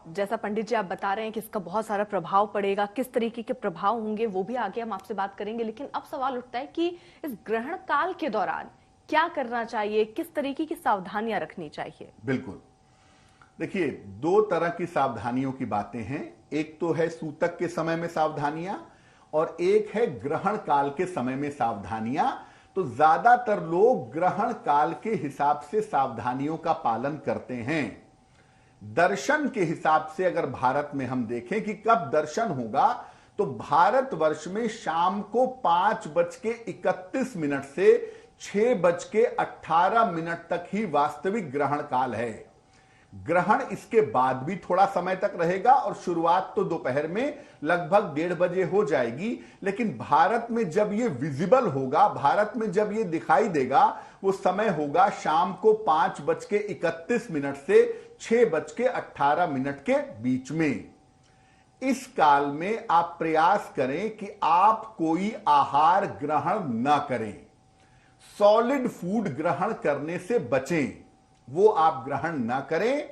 जैसा पंडित जी आप बता रहे हैं कि इसका बहुत सारा प्रभाव पड़ेगा, किस तरीके के प्रभाव होंगे वो भी आगे हम आपसे बात करेंगे। लेकिन अब सवाल उठता है कि इस ग्रहण काल के दौरान क्या करना चाहिए, किस तरीके की सावधानियां रखनी चाहिए? बिल्कुल। देखिए, दो तरह की सावधानियों की बातें हैं। एक तो है सूतक के समय में सावधानियां और एक है ग्रहण काल के समय में सावधानियां। तो ज्यादातर लोग ग्रहण काल के हिसाब से सावधानियों का पालन करते हैं। दर्शन के हिसाब से अगर भारत में हम देखें कि कब दर्शन होगा, तो भारतवर्ष में शाम को 5:31 से 6:18 तक ही वास्तविक ग्रहण काल है। ग्रहण इसके बाद भी थोड़ा समय तक रहेगा और शुरुआत तो दोपहर में लगभग 1:30 बजे हो जाएगी। लेकिन भारत में जब ये विजिबल होगा, भारत में जब ये दिखाई देगा, वो समय होगा शाम को 5:31 से 6:18 के बीच में। इस काल में आप प्रयास करें कि आप कोई आहार ग्रहण न करें, सॉलिड फूड ग्रहण करने से बचें, वो आप ग्रहण ना करें।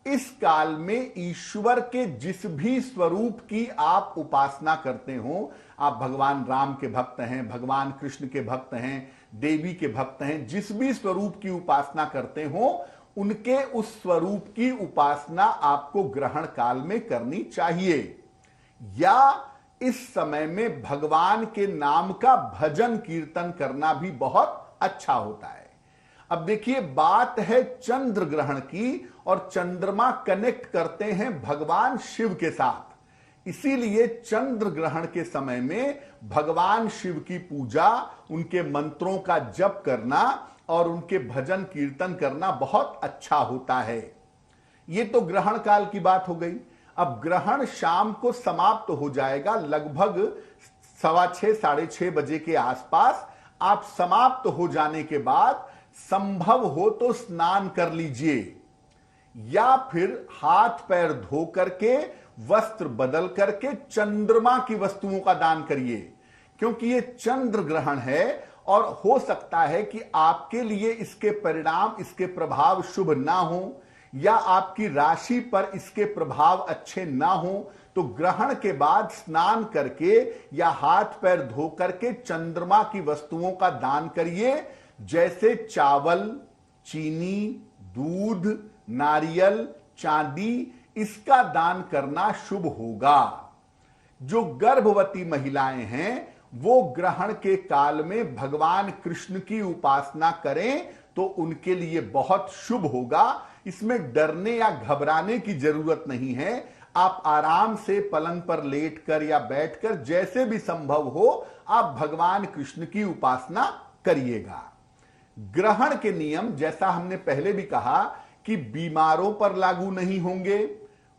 इस काल में ईश्वर के जिस भी स्वरूप की आप उपासना करते हो, आप भगवान राम के भक्त हैं, भगवान कृष्ण के भक्त हैं, देवी के भक्त हैं, जिस भी स्वरूप की उपासना करते हो, उनके उस स्वरूप की उपासना आपको ग्रहण काल में करनी चाहिए। या इस समय में भगवान के नाम का भजन कीर्तन करना भी बहुत अच्छा होता है। अब देखिए, बात है चंद्र ग्रहण की और चंद्रमा कनेक्ट करते हैं भगवान शिव के साथ। इसीलिए चंद्र ग्रहण के समय में भगवान शिव की पूजा, उनके मंत्रों का जप करना और उनके भजन कीर्तन करना बहुत अच्छा होता है। ये तो ग्रहण काल की बात हो गई। अब ग्रहण शाम को समाप्त हो जाएगा लगभग 6:15 साढ़े 6 बजे के आसपास। आप समाप्त हो जाने के बाद संभव हो तो स्नान कर लीजिए या फिर हाथ पैर धो करके वस्त्र बदल करके चंद्रमा की वस्तुओं का दान करिए, क्योंकि ये चंद्र ग्रहण है और हो सकता है कि आपके लिए इसके परिणाम, इसके प्रभाव शुभ ना हो या आपकी राशि पर इसके प्रभाव अच्छे ना हो। तो ग्रहण के बाद स्नान करके या हाथ पैर धो करके चंद्रमा की वस्तुओं का दान करिए, जैसे चावल, चीनी, दूध, नारियल, चांदी, इसका दान करना शुभ होगा। जो गर्भवती महिलाएं हैं वो ग्रहण के काल में भगवान कृष्ण की उपासना करें तो उनके लिए बहुत शुभ होगा। इसमें डरने या घबराने की जरूरत नहीं है। आप आराम से पलंग पर लेटकर या बैठकर जैसे भी संभव हो आप भगवान कृष्ण की उपासना करिएगा। ग्रहण के नियम, जैसा हमने पहले भी कहा, कि बीमारों पर लागू नहीं होंगे,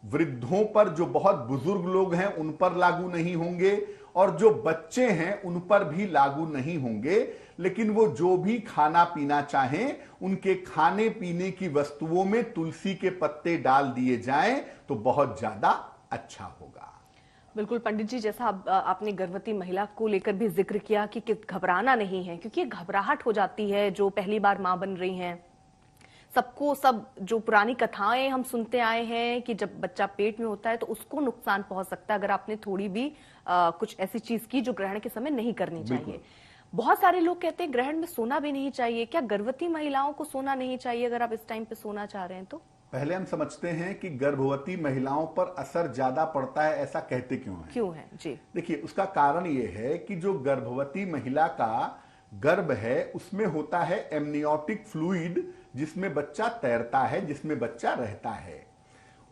वृद्धों पर, जो बहुत बुजुर्ग लोग हैं उन पर लागू नहीं होंगे और जो बच्चे हैं उन पर भी लागू नहीं होंगे। लेकिन वो जो भी खाना पीना चाहें, उनके खाने पीने की वस्तुओं में तुलसी के पत्ते डाल दिए जाएं तो बहुत ज्यादा अच्छा होगा। बिल्कुल पंडित जी, जैसा आपने गर्भवती महिला को लेकर भी जिक्र किया कि घबराना नहीं है, क्योंकि घबराहट हो जाती है जो पहली बार मां बन रही हैं। सबको सब जो पुरानी कथाएं हम सुनते आए हैं कि जब बच्चा पेट में होता है तो उसको नुकसान पहुंच सकता है अगर आपने थोड़ी भी कुछ ऐसी चीज की जो ग्रहण के समय नहीं करनी चाहिए। बहुत सारे लोग कहते हैं ग्रहण में सोना भी नहीं चाहिए। क्या गर्भवती महिलाओं को सोना नहीं चाहिए अगर आप इस टाइम पे सोना चाह रहे हैं तो? पहले हम समझते हैं कि गर्भवती महिलाओं पर असर ज्यादा पड़ता है, ऐसा कहते क्यों है जी। देखिए, उसका कारण यह है कि जो गर्भवती महिला का गर्भ है उसमें होता है एमनियोटिक फ्लूइड, जिसमें बच्चा तैरता है, जिसमें बच्चा रहता है।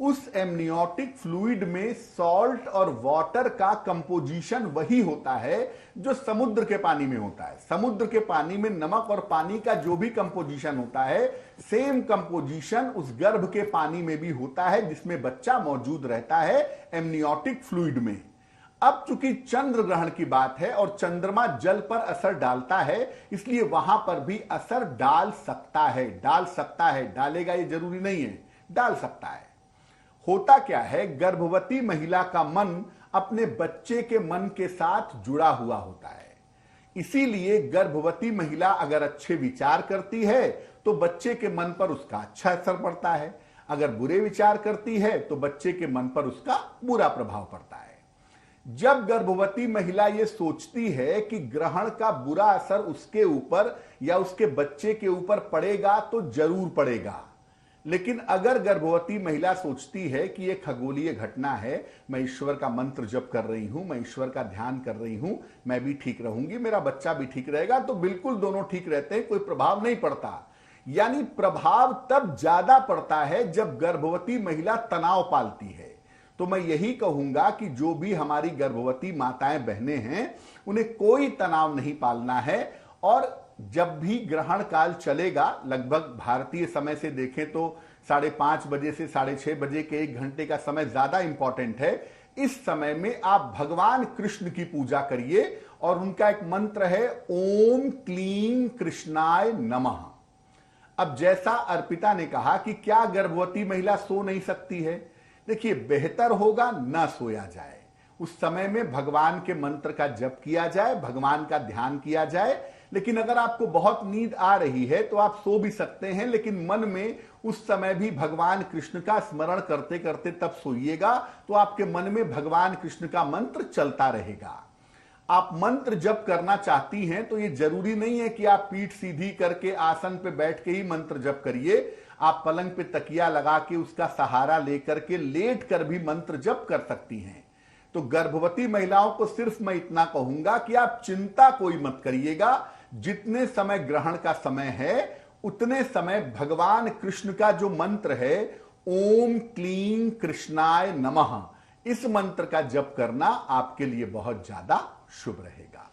उस एमनियोटिक फ्लूइड में सॉल्ट और वाटर का कंपोजिशन वही होता है जो समुद्र के पानी में होता है। समुद्र के पानी में नमक और पानी का जो भी कंपोजिशन होता है, सेम कंपोजिशन उस गर्भ के पानी में भी होता है जिसमें बच्चा मौजूद रहता है, एमनियोटिक फ्लूइड में। अब चूंकि चंद्र ग्रहण की बात है और चंद्रमा जल पर असर डालता है, इसलिए वहां पर भी असर डाल सकता है। डालेगा ये जरूरी नहीं है, डाल सकता है। होता क्या है, गर्भवती महिला का मन अपने बच्चे के मन के साथ जुड़ा हुआ होता है। इसीलिए गर्भवती महिला अगर अच्छे विचार करती है तो बच्चे के मन पर उसका अच्छा असर पड़ता है। अगर बुरे विचार करती है तो बच्चे के मन पर उसका बुरा प्रभाव पड़ता है। जब गर्भवती महिला यह सोचती है कि ग्रहण का बुरा असर उसके ऊपर या उसके बच्चे के ऊपर पड़ेगा तो जरूर पड़ेगा, लेकिन अगर गर्भवती महिला सोचती है कि यह खगोलीय घटना है, मैं ईश्वर का मंत्र जप कर रही हूं, मैं ईश्वर का ध्यान कर रही हूं, मैं भी ठीक रहूंगी, मेरा बच्चा भी ठीक रहेगा, तो बिल्कुल दोनों ठीक रहते हैं, कोई प्रभाव नहीं पड़ता। यानी प्रभाव तब ज्यादा पड़ता है जब गर्भवती महिला तनाव पालती है। तो मैं यही कहूंगा कि जो भी हमारी गर्भवती माताएं बहनें हैं, उन्हें कोई तनाव नहीं पालना है। और जब भी ग्रहण काल चलेगा, लगभग भारतीय समय से देखें तो 5:30 बजे से 6:30 बजे के 1 घंटे का समय ज्यादा इंपॉर्टेंट है। इस समय में आप भगवान कृष्ण की पूजा करिए और उनका एक मंत्र है, ओम क्लीं कृष्णाय नमः। अब जैसा अर्पिता ने कहा कि क्या गर्भवती महिला सो नहीं सकती है, देखिए बेहतर होगा ना सोया जाए, उस समय में भगवान के मंत्र का जप किया जाए, भगवान का ध्यान किया जाए। लेकिन अगर आपको बहुत नींद आ रही है तो आप सो भी सकते हैं, लेकिन मन में उस समय भी भगवान कृष्ण का स्मरण करते करते तब सोइएगा, तो आपके मन में भगवान कृष्ण का मंत्र चलता रहेगा। आप मंत्र जप करना चाहती हैं तो ये जरूरी नहीं है कि आप पीठ सीधी करके आसन पे बैठ के ही मंत्र जप करिए। आप पलंग पे तकिया लगा के उसका सहारा लेकर के लेट कर भी मंत्र जप कर सकती हैं। तो गर्भवती महिलाओं को सिर्फ मैं इतना कहूंगा कि आप चिंता कोई मत करिएगा। जितने समय ग्रहण का समय है, उतने समय भगवान कृष्ण का जो मंत्र है, ओम क्लीं कृष्णाय नमः, इस मंत्र का जप करना आपके लिए बहुत ज्यादा शुभ रहेगा।